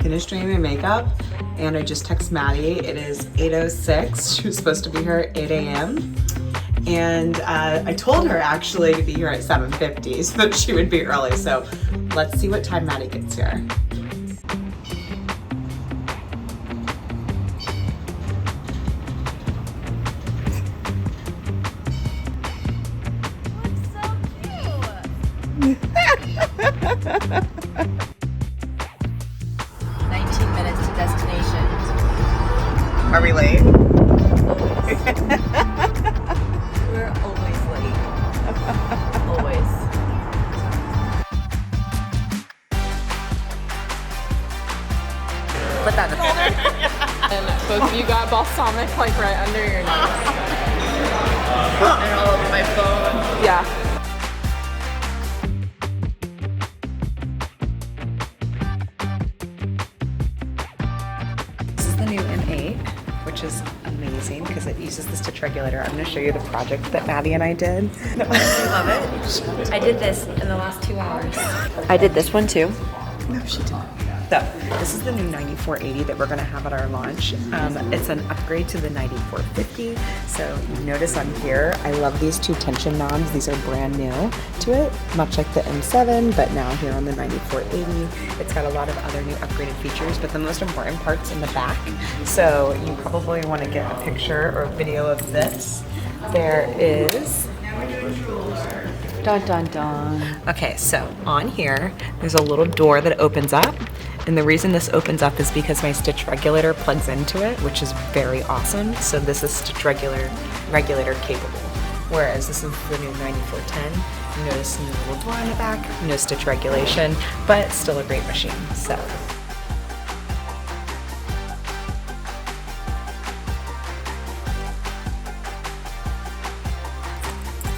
finished doing my makeup and I just text Maddie. It is 8:06. She was supposed to be here at 8 a.m. And I told her actually to be here at 7:50 so that she would be early. So let's see what time Maddie gets here. Are we late? We're always late. Always. Put that in the And both of you got balsamic like right under your nose. And all over my phone. Yeah. This is the new M8, which is amazing because it uses the stitch regulator. I'm going to show you the project that Maddie and I did. I love it. I did this in the last 2 hours. I did this one too. No, she didn't. So this is the new 9480 that we're going to have at our launch. It's an upgrade to the 9450. So you notice on here, I love these two tension knobs. These are brand new to it, much like the M7, but now here on the 9480. It's got a lot of other new upgraded features, but the most important part's in the back. So you probably want to get a picture or a video of this. There is... Dun dun dun. Okay, so on here, there's a little door that opens up. And the reason this opens up is because my stitch regulator plugs into it, which is very awesome. So this is stitch regulator capable. Whereas this is the new 9410. You notice a little door in the back, no stitch regulation, but still a great machine. So.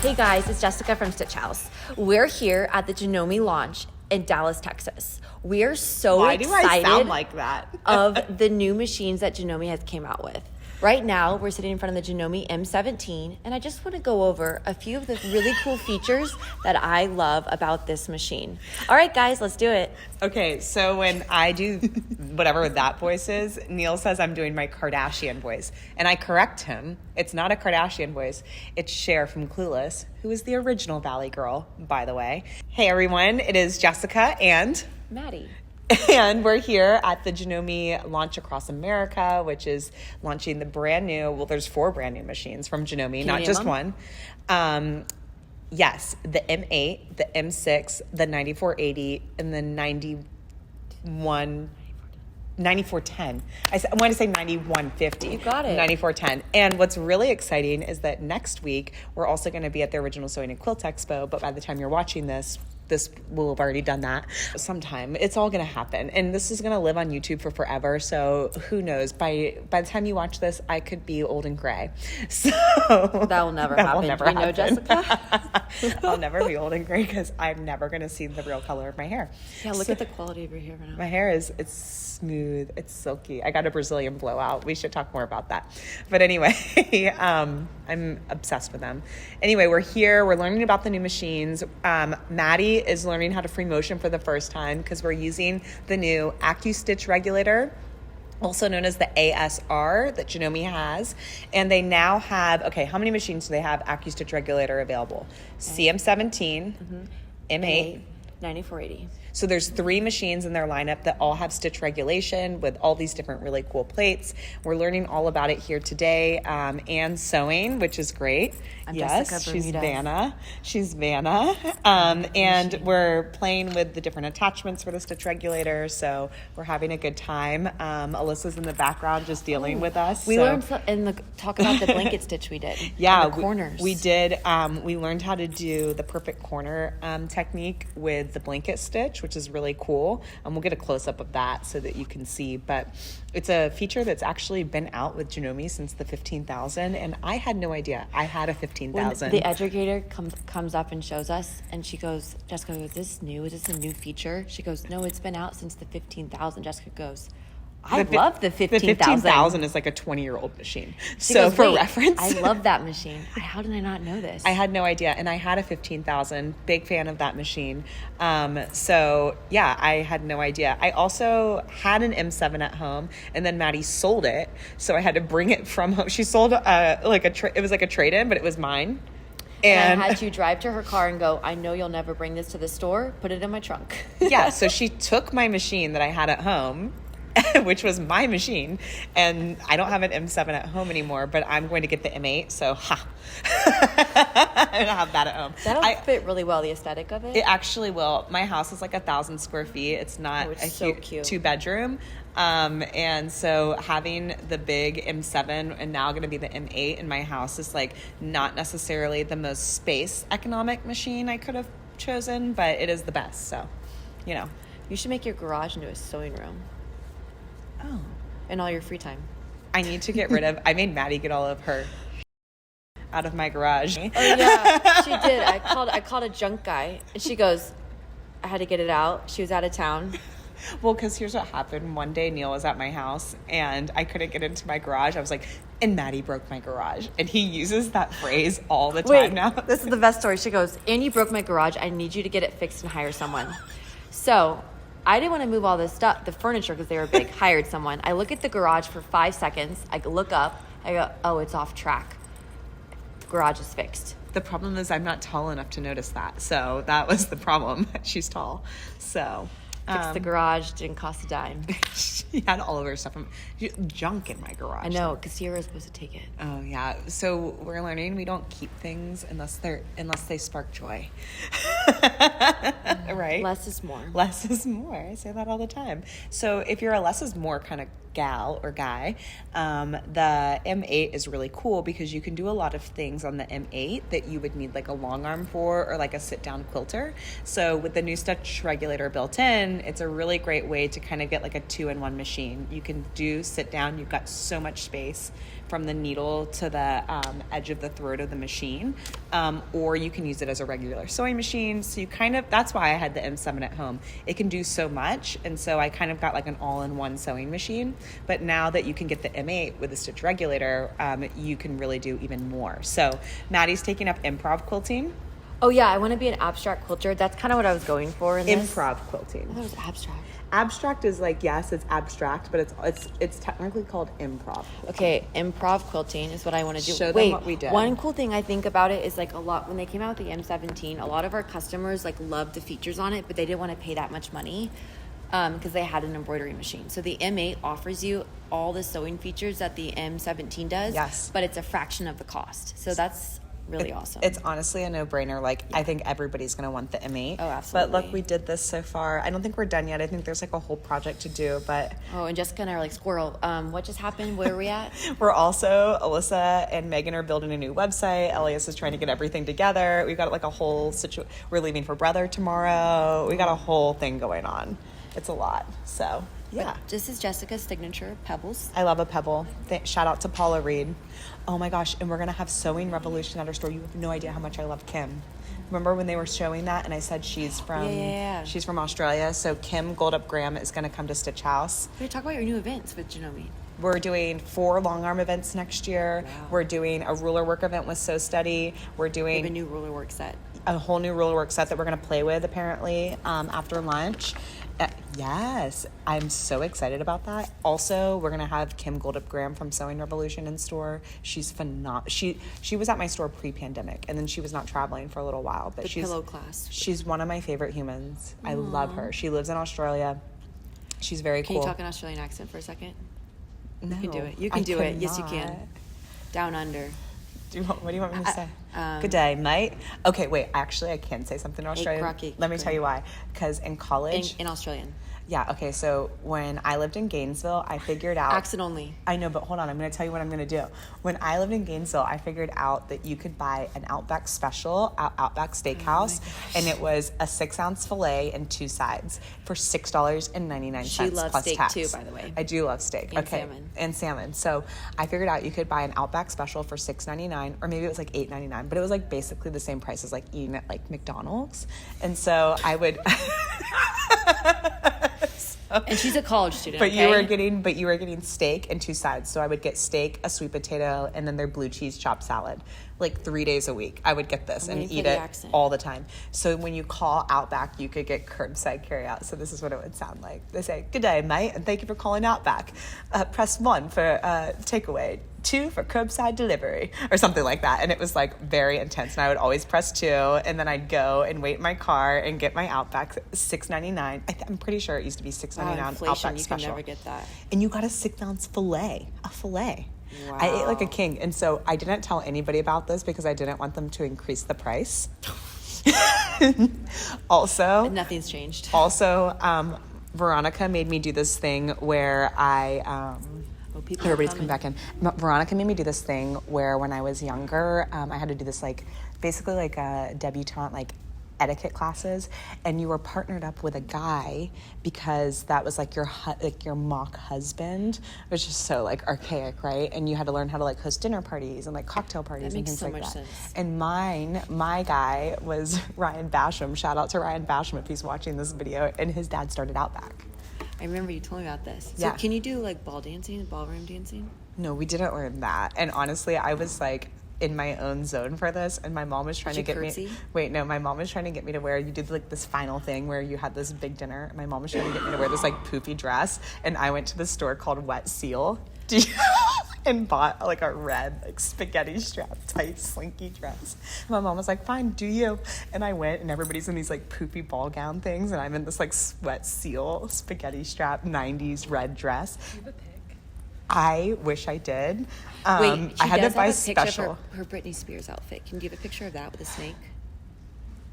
Hey guys, it's Jessica from Stitchhouse. We're here at the Janome launch in Dallas, Texas. We are so excited I sound like that? of the new machines that Janome has came out with. Right now, we're sitting in front of the Janome M17, and I just want to go over a few of the really cool features that I love about this machine. All right, guys, let's do it. Okay, so when I do whatever that voice is, Neil says I'm doing my Kardashian voice. And I correct him. It's not a Kardashian voice. It's Cher from Clueless, who is the original Valley Girl, by the way. Hey, everyone. It is Jessica and... Maddie. And we're here at the Janome launch across America, which is launching the brand new, well, there's 4 brand new machines from Janome, not just one. Yes, the M8, the M6, the 9480, and the 9410. I want to say 9150. You got it. 9410. And what's really exciting is that next week, we're also going to be at the Original Sewing and Quilt Expo, but by the time you're watching this will have already done that sometime. It's all going to happen. And this is going to live on YouTube for forever. So who knows? By the time you watch this, I could be old and gray. So that will never happen. Will never Do we happen. know, Jessica? I'll never be old and gray because I'm never going to see the real color of my hair. Yeah, look at the quality of your hair right now. My hair it's smooth. It's silky. I got a Brazilian blowout. We should talk more about that. But anyway, I'm obsessed with them. Anyway, we're here. We're learning about the new machines. Maddie is learning how to free motion for the first time because we're using the new AccuStitch regulator, also known as the ASR that Janome has. And they now have, okay, how many machines do they have AccuStitch regulator available? CM17, M8, 9480. So there's 3 machines in their lineup that all have stitch regulation with all these different really cool plates. We're learning all about it here today, and sewing, which is great. I'm yes, Jessica she's Bermudez. Vanna. She's Vanna. And we're playing with the different attachments for the stitch regulator, so we're having a good time. Alyssa's in the background just dealing with us. We learned talk about the blanket stitch we did. Yeah, and the corners. We did. We learned how to do the perfect corner technique with the blanket stitch, which is really cool. And we'll get a close-up of that so that you can see. But it's a feature that's actually been out with Janome since the 15,000, and I had no idea I had a 15,000. When the educator comes up and shows us, and she goes, Jessica goes, "Is this new? Is this a new feature?" She goes, "No, it's been out since the 15,000." Jessica goes, I love the 15,000. The 15,000 is like a 20-year-old machine. She So goes, for "Wait, reference. I love that machine. How did I not know this? I had no idea. And I had a 15,000. Big fan of that machine. So yeah, I had no idea. I also had an M7 at home, and then Maddie sold it. So I had to bring it from home. She sold it was like a trade-in, but it was mine. And I had you drive to her car and go, I know you'll never bring this to the store. Put it in my trunk. Yeah, so she took my machine that I had at home, which was my machine, and I don't have an M7 at home anymore, but I'm going to get the M8, so I don't have that at home. That'll fit really well, the aesthetic of it. It actually will. My house is like 1,000 square feet. It's not it's a so huge cute. 2-bedroom. And so having the big M7 and now going to be the M8 in my house is like not necessarily the most space economic machine I could have chosen, but it is the best. So, you know. You should make your garage into a sewing room. Oh. In all your free time. I need to get rid of, I made Maddie get all of her out of my garage. Oh yeah, she did. I called a junk guy, and she goes, I had to get it out. She was out of town. Well, because here's what happened. One day, Neil was at my house, and I couldn't get into my garage. I was like, and Maddie broke my garage. And he uses that phrase all the time now. This is the best story. She goes, and you broke my garage. I need you to get it fixed and hire someone. So I didn't want to move all this stuff, the furniture, because they were big. Hired someone. I look at the garage for 5 seconds. I look up. I go, oh, it's off track. The garage is fixed. The problem is I'm not tall enough to notice that. So that was the problem. She's tall. So... Fixed the garage, didn't cost a dime. She had all of her stuff, junk in my garage. I know, because Sierra was supposed to take it. Oh yeah, so we're learning we don't keep things unless they spark joy. Right? Less is more. Less is more. I say that all the time. So if you're a less is more kind of gal or guy, the M8 is really cool because you can do a lot of things on the M8 that you would need like a long arm for or like a sit down quilter. So with the new stitch regulator built in, it's a really great way to kind of get like a 2-in-1 machine. You can do sit down. You've got so much space from the needle to the edge of the throat of the machine, or you can use it as a regular sewing machine. So you that's why I had the M7 at home. It can do so much, and so I kind of got like an all-in-one sewing machine. But now that you can get the M8 with a stitch regulator, you can really do even more. So Maddie's taking up improv quilting. Oh yeah, I want to be an abstract quilter. That's kind of what I was going for in this. Improv quilting. I thought it was abstract. Abstract is like, yes, it's abstract, but it's technically called improv. Okay, improv quilting is what I want to do. Show them what we did. One cool thing I think about it is like a lot, when they came out with the M17, a lot of our customers like loved the features on it, but they didn't want to pay that much money because they had an embroidery machine. So the M8 offers you all the sewing features that the M17 does, yes, but it's a fraction of the cost. So that's really awesome. It's honestly a no-brainer. Like, yeah. I think everybody's going to want the M8. Oh, absolutely. But look, we did this so far. I don't think we're done yet. I think there's like a whole project to do, but... Oh, and Jessica and I are like, squirrel, what just happened? Where are we at? We're also, Alyssa and Megan are building a new website. Elias is trying to get everything together. We've got like a whole situation. We're leaving for Brother tomorrow. We got a whole thing going on. It's a lot. So, yeah. But this is Jessica's signature, Pebbles. I love a pebble. Shout out to Paula Reed. Oh my gosh, and we're going to have Sewing Revolution at our store. You have no idea how much I love Kim. Remember when they were showing that and I said she's from Australia. So Kim Goldup Graham is going to come to Stitchhouse. We're going to talk about your new events with Janome. We're doing 4 long arm events next year. Wow. We're doing a ruler work event with Sew Study. We're doing we have a new ruler work set. A whole new ruler work set that we're going to play with apparently after lunch. Yes, I'm so excited about that. Also, we're going to have Kim Goldup Graham from Sewing Revolution in store. She's phenomenal. She was at my store pre-pandemic, and then she was not traveling for a little while. But the pillow class. She's one of my favorite humans. Aww. I love her. She lives in Australia. She's very cool. Can you talk an Australian accent for a second? No. You can do it. You can do it. Yes, you can. Down under. What do you want me to say? Good day, mate. Okay, wait. Actually, I can say something in Australian. Let me tell you why. Because in college... In Australian. Yeah, okay. So when I lived in Gainesville, I figured out... Accent only. I know, but hold on. I'm going to tell you what I'm going to do. When I lived in Gainesville, I figured out that you could buy an Outback special at Outback Steakhouse, and it was a 6-ounce filet and 2 sides for $6.99 she loves plus steak tax. too, by the way. I do love steak. And salmon. And salmon. So I figured out you could buy an Outback special for $6.99, or maybe it was like $8.99, but it was like basically the same price as like eating at like McDonald's. And so I would... And she's a college student. But okay? you were getting steak and 2 sides. So I would get steak, a sweet potato, and then their blue cheese chopped salad. Like 3 days a week, I would get this and eat it all the time. So when you call Outback, you could get curbside carryout. So this is what it would sound like. They say, "Good day, mate, and thank you for calling Outback. Press 1 for takeaway, 2 for curbside delivery," or something like that. And it was like very intense. And I would always press 2, and then I'd go and wait in my car and get my Outback, $6.99. I'm pretty sure it used to be $6.99 inflation, Outback you special. can never get that. And you got a 6-ounce fillet, a fillet. Wow. I ate like a king. And so I didn't tell anybody about this because I didn't want them to increase the price. Also, Nothing's changed. Also, Veronica made me do this thing where everybody's coming back in. Veronica made me do this thing where when I was younger, I had to do this basically like a debutante etiquette classes, and you were partnered up with a guy because that was like your mock husband, which is so archaic, right? And you had to learn how to host dinner parties and cocktail parties and things like that. Sense. And my guy was Ryan Basham. Shout out to Ryan Basham if he's watching this video. And his dad started Outback. I remember you told me about this. So yeah. Can you do ballroom dancing? No, we didn't learn that. And honestly, I was in my own zone for this, and my mom was trying to get me. Wait, no, my mom was trying to get me to wear. You did this final thing where you had this big dinner. My mom was trying to get me to wear this poofy dress, and I went to the store called Wet Seal, and bought a red spaghetti strap tight slinky dress. And my mom was like, "Fine, do you?" And I went, and everybody's in these poofy ball gown things, and I'm in this Wet Seal spaghetti strap 90s red dress. I wish I did. Wait, I had to buy have a special. picture of her Britney Spears outfit. Can you have a picture of that with a snake?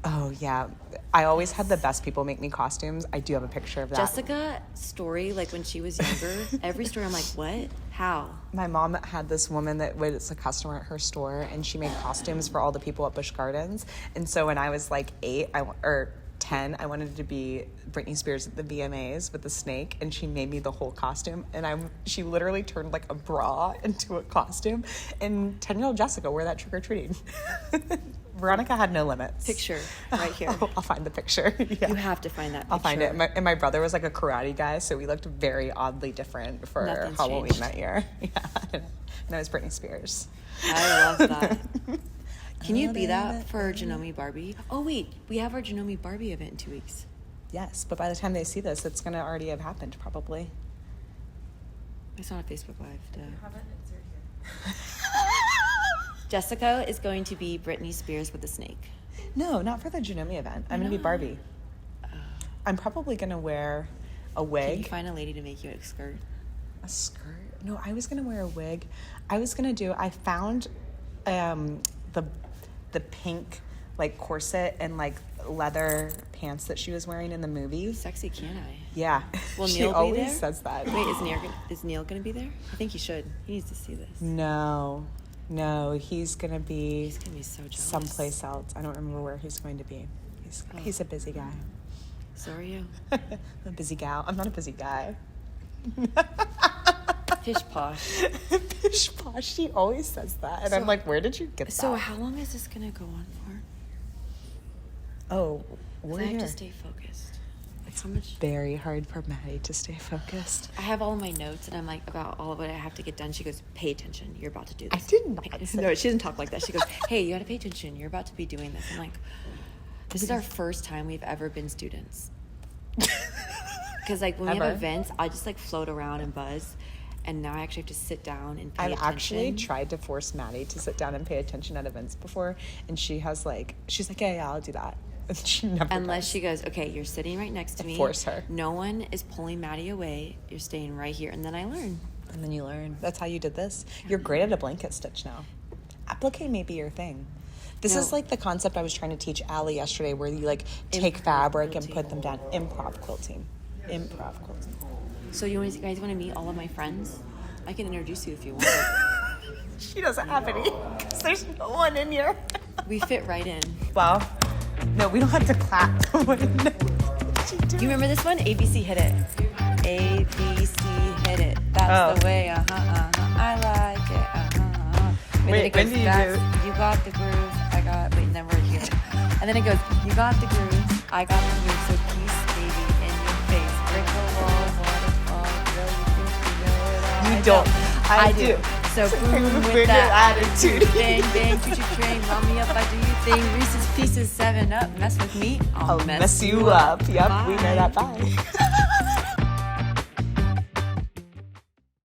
Oh yeah, I always had the best people make me costumes. I do have a picture of that. Jessica's story, when she was younger, every story I'm like, what? How? My mom had this woman that was a customer at her store, and she made costumes for all the people at Busch Gardens. And so when I was 8, or 10, I wanted to be Britney Spears at the VMAs with the snake, and she made me the whole costume, and she literally turned a bra into a costume, and 10-year-old Jessica wore that trick-or-treating. Veronica had no limits. Picture right here. I'll find the picture. Yeah. You have to find that picture. I'll find it. And my brother was a karate guy, so we looked very oddly different for Nothing's Halloween changed. that year. Yeah, and I was Britney Spears. I love that. Can you be that for Janome Barbie? Oh wait, we have our Janome Barbie event in 2 weeks. Yes, but by the time they see this, it's going to already have happened, probably. It's not a Facebook Live. Jessica is going to be Britney Spears with a snake. No, not for the Janome event. I'm going to be Barbie. I'm probably going to wear a wig. Can you find a lady to make you a skirt? A skirt? No, I was going to wear a wig. I found the pink corset and leather pants that she was wearing in the movie. Sexy, can I? Yeah. Will she Neil always be there? Says that. Wait, is Neil going to be there? I think he should. He needs to see this. No, he's going to be so jealous. Someplace else. I don't remember where he's going to be. He's a busy guy. So are you. I'm a busy gal. I'm not a busy guy. Pish posh. Pish posh. She always says that. And I'm like, where did you get that? So how long is this going to go on for? Oh, I have to stay focused. How much? Very hard for Maddie to stay focused. I have all of my notes, and I'm about all of what I have to get done. She goes, pay attention. You're about to do this. I did not. No, she doesn't talk like that. She goes, hey, you got to pay attention. You're about to be doing this. I'm like, this is our first time we've ever been students. Because when we have events, I just float around and buzz. And now I actually have to sit down and pay attention. I've actually tried to force Maddie to sit down and pay attention at events before. And she's like, yeah, I'll do that. And she never Unless does. she goes, okay, you're sitting right next to me. Force her. No one is pulling Maddie away. You're staying right here. And then I learn. And then you learn. That's how you did this. You're great at a blanket stitch now. Applique may be your thing. This is the concept I was trying to teach Allie yesterday, where you take fabric and put them down. Improv quilting. So you guys want to meet all of my friends? I can introduce you if you want. She doesn't have any, because there's no one in here. We fit right in. Well, no, we don't have to clap. You remember this one? ABC Hit It. ABC Hit It. That's the way, I like it, Wait, when do you do? You got the groove, I got, wait, then we're here. And then it goes, you got the groove, I got the groove, so peace, baby, in your face. Brick the walls, don't. I do. So boom with that attitude. Bang, bang, choo-choo train. Round me up, I do your thing. Reese's Pieces, 7 Up. Mess with me, I'll I'll mess you up. Yep, we know that. Bye.